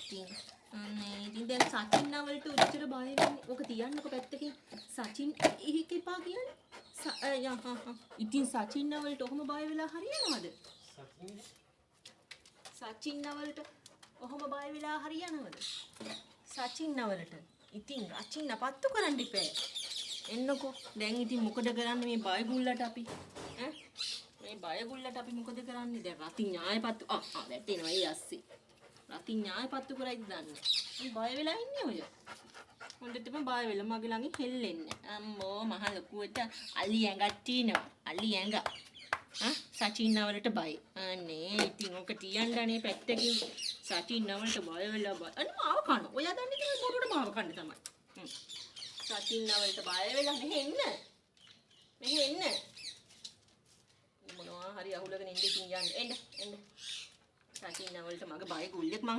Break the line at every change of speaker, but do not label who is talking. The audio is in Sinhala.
ඉතින් දැන් සචින් නවලට උච්චර බය වෙන්නේ. ඔක තියන්නකො පැත්තකින්. සචින් ඒක එපා කියන්නේ. ඉතින් සචින් නවලට ඔහොම බය වෙලා හරියනවද? සචින් නවලට ඔහොම බය වෙලා හරියනවද? සචින් නවලට. ඉතින් අචින්න පත්තු කරන්න ඉපෑ. එන්නකො. දැන් ඉතින් මොකද කරන්නේ මේ බය ගුල්ලට අපි? ඈ? මේ බය ගුල්ලට අපි මොකද කරන්නේ? දැන් රතින් ඥාය පත්තු වැටෙනවා ඒ ඇස්සේ. රතින් ඥාය පත්තු කරයිද දන්නේ. මේ බය වෙලා ඉන්නේ ඔය. හොඳටම බය වෙලා මගේ ළඟින් හෙල්ලෙන්නේ. අම්මෝ මහ ලොකුවට අලි ඇඟක් තිනවා. අලි ඇඟ. සචින් නවලට බය. අනේ ඉතින් ඔක තියන්නනේ පැත්තකින්. සචින් නවලට බය වෙලා බය. අනේ මාව කන. ඔයා දන්නේ නැහැ බොරුවට මාව කන්න තමයි. සචින් නවලට බය වෙලා මෙහෙ එන්න. මෙහෙ එන්න. මොනවා හරි අහුලගෙන ඉඳින් යන්න. එන්න. සචින් නවලට මගේ බය ගුල්ලෙක් මං